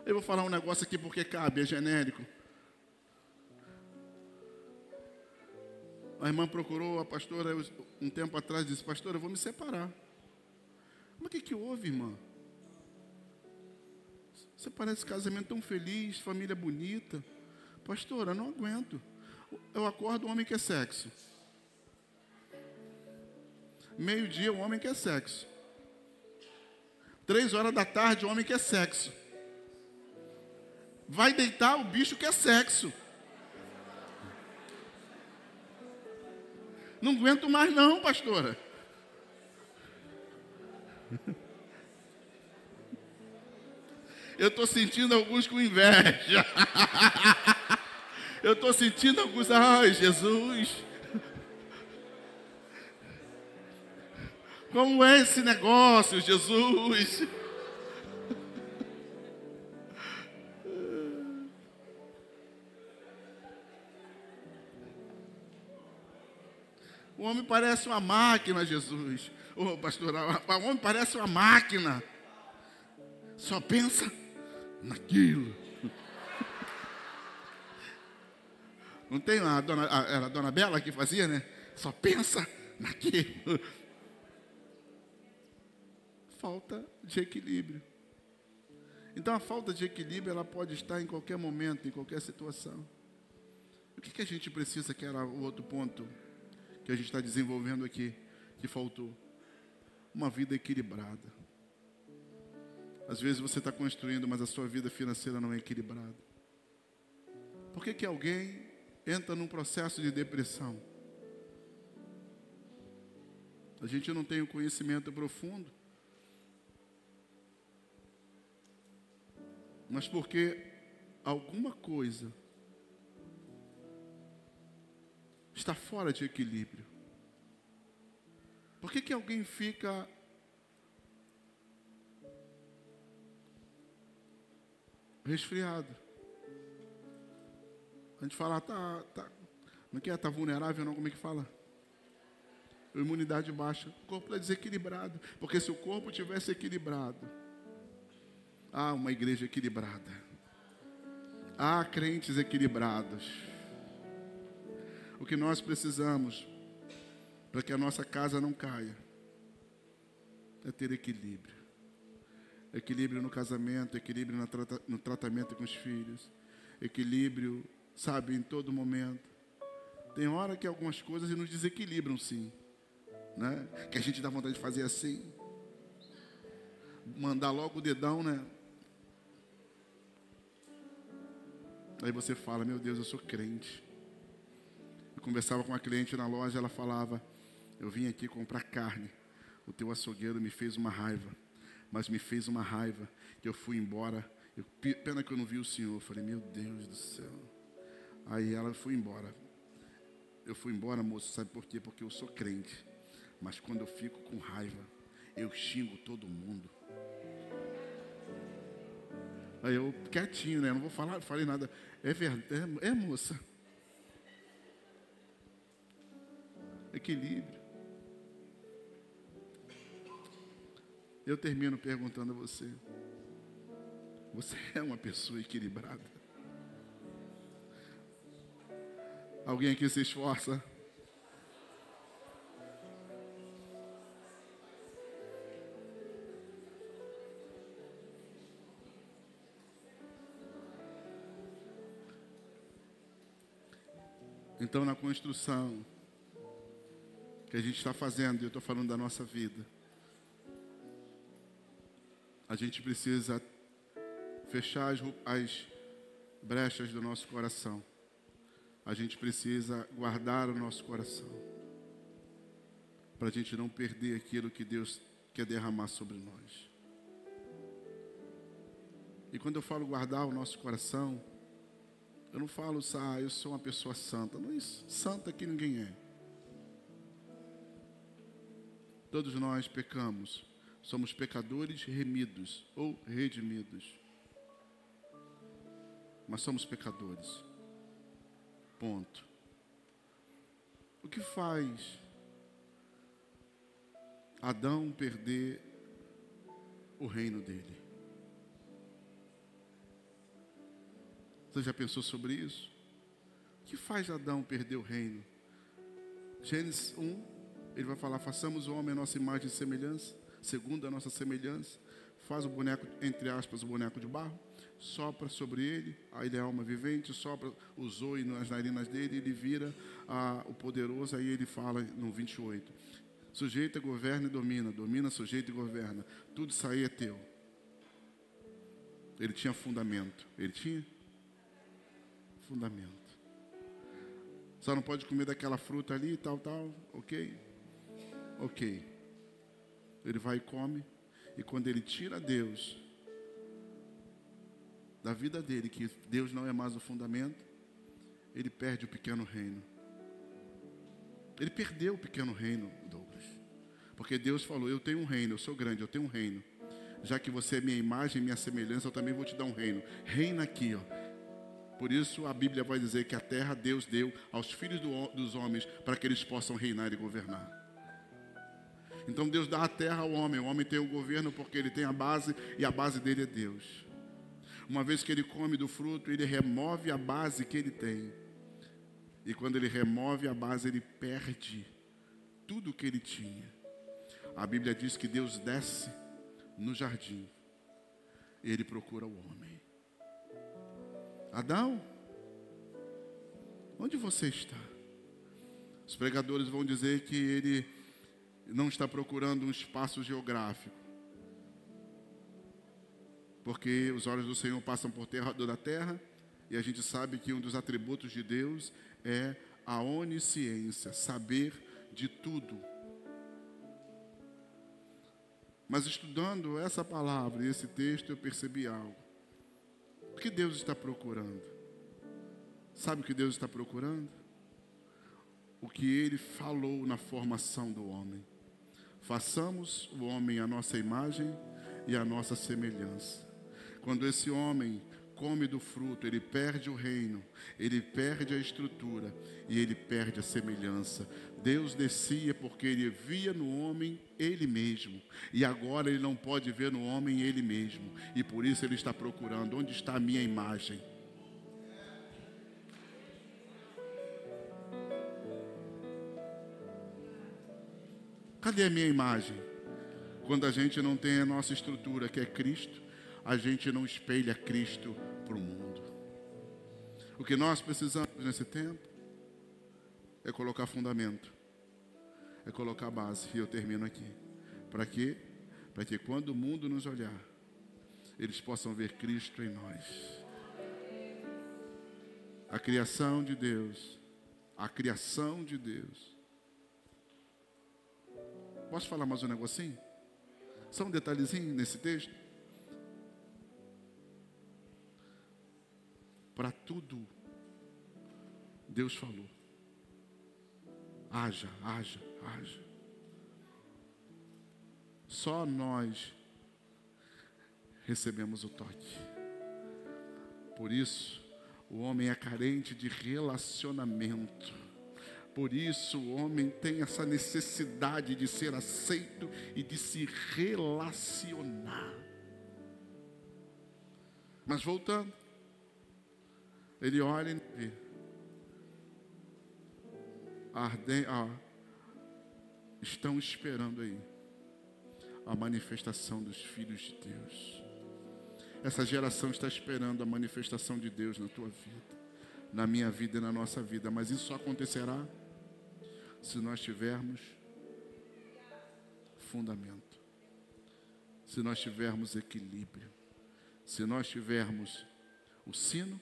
Speaker 1: Eu vou falar um negócio aqui porque cabe, é genérico. A irmã procurou a pastora um tempo atrás e disse: pastora, eu vou me separar. Mas o que houve, irmã? Você parece casamento tão feliz, família bonita. Pastora, não aguento. Eu acordo, o homem quer sexo. Meio-dia, o homem quer sexo. 3 horas da tarde, o homem quer sexo. Vai deitar, o bicho quer sexo. Não aguento mais não, pastora. Eu estou sentindo alguns com inveja. Eu estou sentindo alguns, ai, Jesus. Como é esse negócio, Jesus? O homem parece uma máquina, Jesus. Ô, pastor, o homem parece uma máquina. Só pensa naquilo. Não tem era a dona Bela que fazia, né? Só pensa naquilo. Falta de equilíbrio. Então a falta de equilíbrio, ela pode estar em qualquer momento, em qualquer situação. O que a gente precisa, que era o outro ponto que a gente está desenvolvendo aqui, que faltou? Uma vida equilibrada. Às vezes você está construindo, mas a sua vida financeira não é equilibrada. Por que alguém entra num processo de depressão? A gente não tem o conhecimento profundo. Mas porque alguma coisa está fora de equilíbrio. Por que alguém fica resfriado? A gente fala, não quer estar vulnerável, não, como é que fala? Imunidade baixa. O corpo é desequilibrado. Porque se o corpo tivesse equilibrado, há uma igreja equilibrada. Há crentes equilibrados. O que nós precisamos para que a nossa casa não caia é ter equilíbrio. Equilíbrio no casamento, equilíbrio no tratamento com os filhos. Equilíbrio, sabe, em todo momento. Tem hora que algumas coisas nos desequilibram, sim. Né? Que a gente dá vontade de fazer assim. Mandar logo o dedão, né? Aí você fala, meu Deus, eu sou crente. Eu conversava com uma cliente na loja, ela falava, eu vim aqui comprar carne. O teu açougueiro me fez uma raiva. Mas me fez uma raiva que eu fui embora. Pena que eu não vi o senhor. Eu falei, meu Deus do céu. Aí ela foi embora. Eu fui embora, moço, sabe por quê? Porque eu sou crente. Mas quando eu fico com raiva, eu xingo todo mundo. Aí eu, quietinho, né? Não vou falar, falei nada. É verdade, moça. Equilíbrio. Eu termino perguntando a você: você é uma pessoa equilibrada? Alguém aqui se esforça? Então, na construção que a gente está fazendo, e eu estou falando da nossa vida, a gente precisa fechar as brechas do nosso coração. A gente precisa guardar o nosso coração, para a gente não perder aquilo que Deus quer derramar sobre nós. E quando eu falo guardar o nosso coração, eu não falo, eu sou uma pessoa santa. Não é isso. Santa que ninguém é. Todos nós pecamos. Somos pecadores remidos ou redimidos. Mas somos pecadores. Ponto. O que faz Adão perder o reino dele? Você já pensou sobre isso? O que faz Adão perder o reino? Gênesis 1, ele vai falar: façamos o homem a nossa imagem e semelhança, segundo a nossa semelhança. Faz o boneco, entre aspas, o boneco de barro, sopra sobre ele, aí ele é alma vivente, sopra o zoe nas narinas dele, ele vira o poderoso. Aí ele fala no 28: sujeita, governa e domina, domina, sujeita e governa. Tudo isso aí é teu. Ele tinha fundamento. Ele tinha fundamento. Só não pode comer daquela fruta ali, tal, ok? Ok. Ele vai e come, e quando ele tira Deus da vida dele, que Deus não é mais o fundamento, ele perde o pequeno reino. Ele perdeu o pequeno reino, Douglas. Porque Deus falou: eu tenho um reino, eu sou grande, eu tenho um reino. Já que você é minha imagem, minha semelhança, eu também vou te dar um reino. Reina aqui, ó. Por isso a Bíblia vai dizer que a terra Deus deu aos filhos dos homens para que eles possam reinar e governar. Então Deus dá a terra ao homem. O homem tem o governo porque ele tem a base, e a base dele é Deus. Uma vez que ele come do fruto, ele remove a base que ele tem. E quando ele remove a base, ele perde tudo o que ele tinha. A Bíblia diz que Deus desce no jardim e ele procura o homem. Adão, onde você está? Os pregadores vão dizer que ele não está procurando um espaço geográfico, porque os olhos do Senhor passam por toda a terra, e a gente sabe que um dos atributos de Deus é a onisciência, saber de tudo. Mas estudando essa palavra e esse texto, eu percebi algo. O que Deus está procurando? Sabe o que Deus está procurando? O que Ele falou na formação do homem. Façamos o homem à nossa imagem e à nossa semelhança. Quando esse homem come do fruto, ele perde o reino, ele perde a estrutura e ele perde a semelhança. Deus descia porque ele via no homem ele mesmo, e agora ele não pode ver no homem ele mesmo, e por isso ele está procurando: onde está a minha imagem? Cadê a minha imagem? Quando a gente não tem a nossa estrutura, que é Cristo, a gente não espelha Cristo para o mundo. O que nós precisamos nesse tempo é colocar fundamento, é colocar base. E eu termino aqui. Para quê? Para que quando o mundo nos olhar, eles possam ver Cristo em nós. A criação de Deus, a criação de Deus. Posso falar mais um negocinho? Só um detalhezinho nesse texto. Para tudo, Deus falou: haja, haja, haja. Só nós recebemos o toque. Por isso, o homem é carente de relacionamento. Por isso o homem tem essa necessidade de ser aceito e de se relacionar. Mas voltando, ele olha e vê. Estão esperando aí a manifestação dos filhos de Deus. Essa geração está esperando a manifestação de Deus na tua vida, na minha vida e na nossa vida. Mas isso só acontecerá se nós tivermos fundamento, se nós tivermos equilíbrio, se nós tivermos o sino,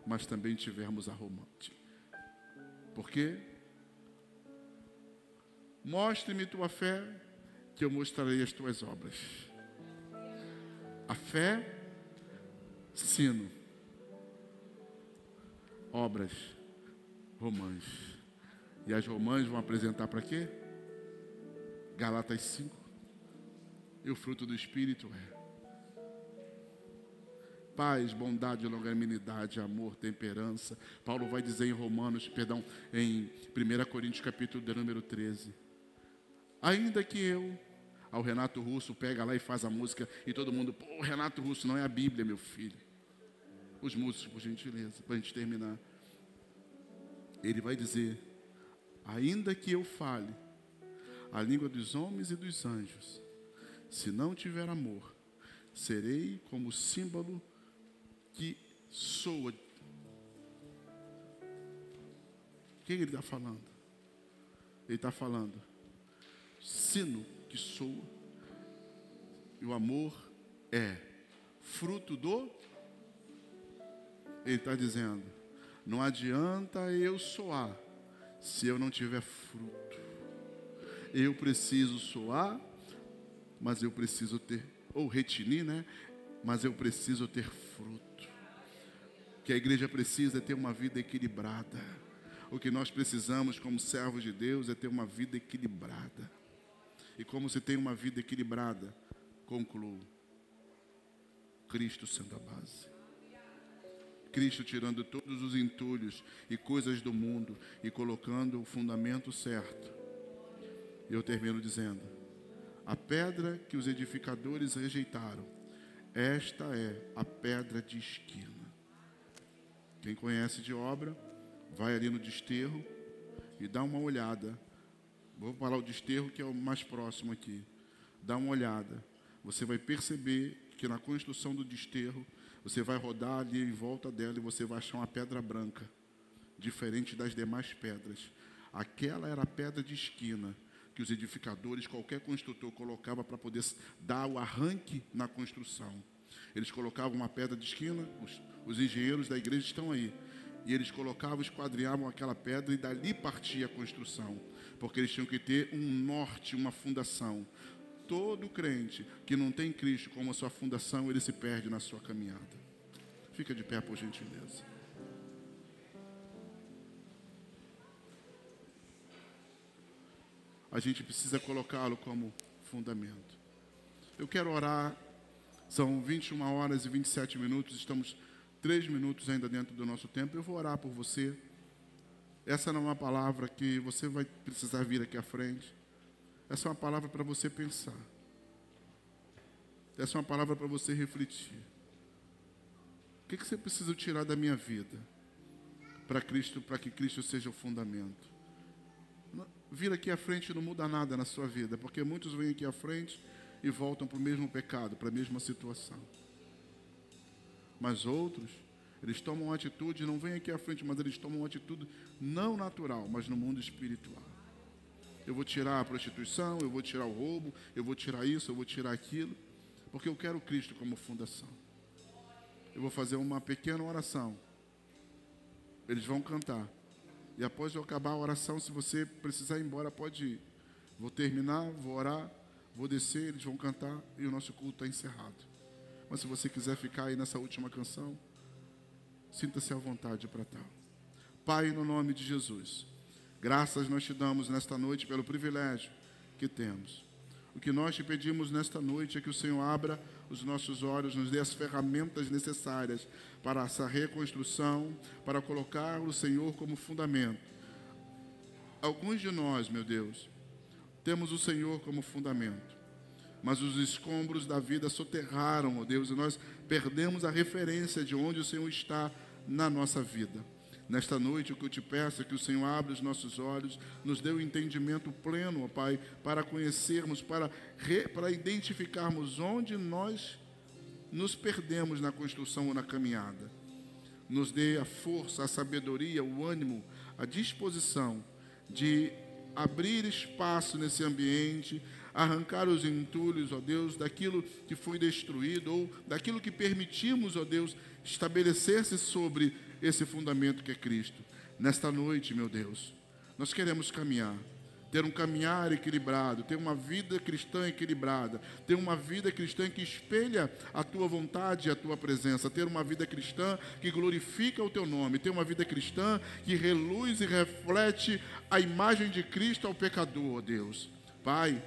Speaker 1: mas também tivermos a romante. Porque mostre-me tua fé, que eu mostrarei as tuas obras. A fé, sino, obras, romãs. E as romãs vão apresentar para quê? Gálatas 5. E o fruto do Espírito é paz, bondade, longanimidade, amor, temperança. Paulo vai dizer em em 1 Coríntios capítulo de número 13. Ainda que eu, ao Renato Russo, pega lá e faz a música e todo mundo, pô, Renato Russo, não é a Bíblia, meu filho. Os músicos, por gentileza, para a gente terminar. Ele vai dizer, ainda que eu fale a língua dos homens e dos anjos, se não tiver amor, serei como símbolo que soa. O que ele está falando? Ele está falando sino que soa. E o amor é fruto do... Ele está dizendo, não adianta eu soar se eu não tiver fruto. Eu preciso soar, mas eu preciso ter, ou retinir, né? Mas eu preciso ter fruto. O que a igreja precisa é ter uma vida equilibrada. O que nós precisamos como servos de Deus é ter uma vida equilibrada. E como se tem uma vida equilibrada, concluo, Cristo sendo a base. Cristo tirando todos os entulhos e coisas do mundo e colocando o fundamento certo. Eu termino dizendo, a pedra que os edificadores rejeitaram, esta é a pedra de esquina. Quem conhece de obra, vai ali no desterro e dá uma olhada. Vou falar o desterro que é o mais próximo aqui. Dá uma olhada. Você vai perceber que na construção do desterro, você vai rodar ali em volta dela e você vai achar uma pedra branca, diferente das demais pedras. Aquela era a pedra de esquina que os edificadores, qualquer construtor colocava para poder dar o arranque na construção. Eles colocavam uma pedra de esquina, os engenheiros da igreja estão aí, e eles colocavam, esquadriavam aquela pedra e dali partia a construção, porque eles tinham que ter um norte, uma fundação. Todo crente que não tem Cristo como a sua fundação, ele se perde na sua caminhada. Fica de pé, por gentileza. A gente precisa colocá-lo como fundamento. Eu quero orar. São 21 horas e 27 minutos. Estamos 3 minutos ainda dentro do nosso tempo. Eu vou orar por você. Essa não é uma palavra que você vai precisar vir aqui à frente. Essa é uma palavra para você pensar. Essa é uma palavra para você refletir. O que você precisa tirar da minha vida para Cristo, para que Cristo seja o fundamento? Vir aqui à frente não muda nada na sua vida, porque muitos vêm aqui à frente e voltam para o mesmo pecado, para a mesma situação. Mas outros, eles tomam uma atitude, não vêm aqui à frente, mas eles tomam uma atitude não natural, mas no mundo espiritual. Eu vou tirar a prostituição, eu vou tirar o roubo, eu vou tirar isso, eu vou tirar aquilo, porque eu quero Cristo como fundação. Eu vou fazer uma pequena oração. Eles vão cantar. E após eu acabar a oração, se você precisar ir embora, pode ir. Vou terminar, vou orar, vou descer, eles vão cantar e o nosso culto está encerrado. Mas se você quiser ficar aí nessa última canção, sinta-se à vontade para tal. Pai, no nome de Jesus, graças nós te damos nesta noite pelo privilégio que temos. O que nós te pedimos nesta noite é que o Senhor abra os nossos olhos, nos dê as ferramentas necessárias para essa reconstrução, para colocar o Senhor como fundamento. alguns de nós, meu Deus, temos o Senhor como fundamento, mas os escombros da vida soterraram, ó Deus, e nós perdemos a referência de onde o Senhor está na nossa vida. Nesta noite, o que eu te peço é que o Senhor abra os nossos olhos, nos dê o entendimento pleno, ó Pai, para conhecermos, para identificarmos onde nós nos perdemos na construção ou na caminhada. Nos dê a força, a sabedoria, o ânimo, a disposição de abrir espaço nesse ambiente, arrancar os entulhos, ó Deus, daquilo que foi destruído ou daquilo que permitimos, ó Deus, estabelecer-se sobre esse fundamento que é Cristo. Nesta noite, meu Deus, nós queremos caminhar, ter um caminhar equilibrado, ter uma vida cristã equilibrada, ter uma vida cristã que espelha a Tua vontade e a Tua presença, ter uma vida cristã que glorifica o Teu nome, ter uma vida cristã que reluz e reflete a imagem de Cristo ao pecador, ó Deus. Pai,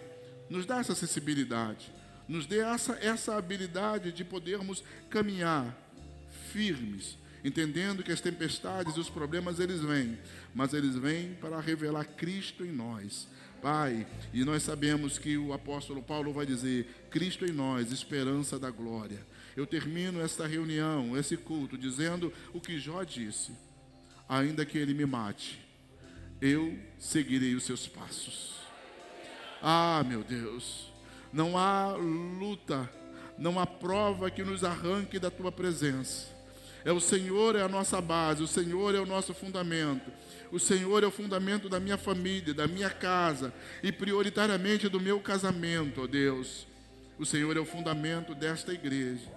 Speaker 1: nos dá essa sensibilidade, nos dê essa habilidade de podermos caminhar firmes, entendendo que as tempestades e os problemas, eles vêm, mas eles vêm para revelar Cristo em nós. Pai, e nós sabemos que o apóstolo Paulo vai dizer, Cristo em nós, esperança da glória. Eu termino esta reunião, esse culto, dizendo o que Jó disse, ainda que ele me mate, eu seguirei os seus passos. Ah, meu Deus, não há luta, não há prova que nos arranque da Tua presença. O Senhor é a nossa base, o Senhor é o nosso fundamento. O Senhor é o fundamento da minha família, da minha casa e prioritariamente do meu casamento, ó Deus. O Senhor é o fundamento desta igreja.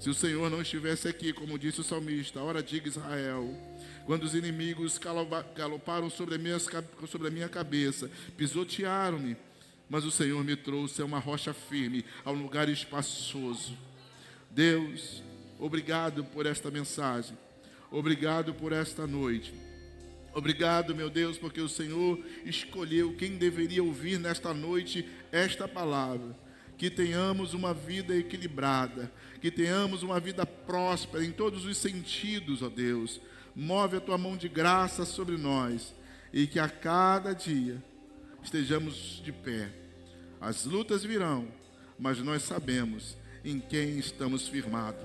Speaker 1: Se o Senhor não estivesse aqui, como disse o salmista, ora diga Israel, quando os inimigos galoparam sobre a minha cabeça, pisotearam-me, mas o Senhor me trouxe a uma rocha firme, a um lugar espaçoso. Deus, obrigado por esta mensagem, obrigado por esta noite, obrigado, meu Deus, porque o Senhor escolheu quem deveria ouvir nesta noite esta palavra, que tenhamos uma vida equilibrada, que tenhamos uma vida próspera em todos os sentidos, ó Deus. Move a Tua mão de graça sobre nós e que a cada dia estejamos de pé. As lutas virão, mas nós sabemos em quem estamos firmados.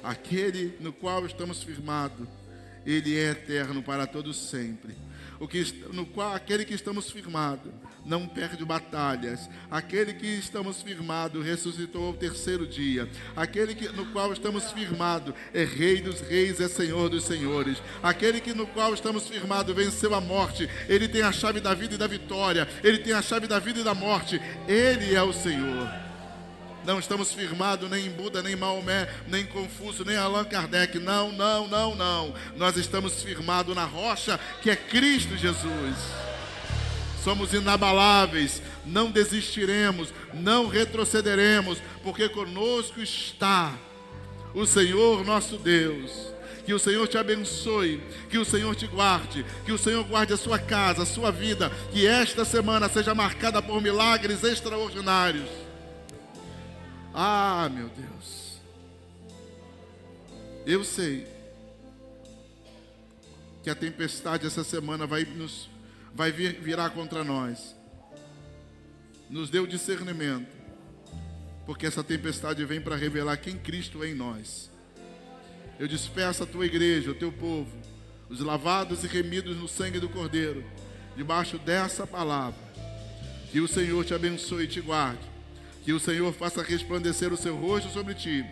Speaker 1: Aquele no qual estamos firmados, Ele é eterno para todos sempre. Aquele que estamos firmados não perde batalhas. Aquele que estamos firmados ressuscitou ao terceiro dia. Aquele no qual estamos firmados é Rei dos reis, é Senhor dos senhores. Aquele no qual estamos firmados venceu a morte. Ele tem a chave da vida e da vitória. Ele tem a chave da vida e da morte. Ele é o Senhor. Não estamos firmados nem em Buda, nem em Maomé, nem em Confúcio, nem em Allan Kardec. Não. Nós estamos firmados na rocha que é Cristo Jesus. Somos inabaláveis, não desistiremos, não retrocederemos, porque conosco está o Senhor nosso Deus. Que o Senhor te abençoe, que o Senhor te guarde, que o Senhor guarde a sua casa, a sua vida, que esta semana seja marcada por milagres extraordinários. Ah, meu Deus, eu sei que a tempestade essa semana vai virar contra nós. Nos dê o discernimento, porque essa tempestade vem para revelar quem Cristo é em nós. Eu despeço a Tua igreja, o Teu povo, os lavados e remidos no sangue do Cordeiro, debaixo dessa palavra. Que o Senhor te abençoe e te guarde. Que o Senhor faça resplandecer o seu rosto sobre ti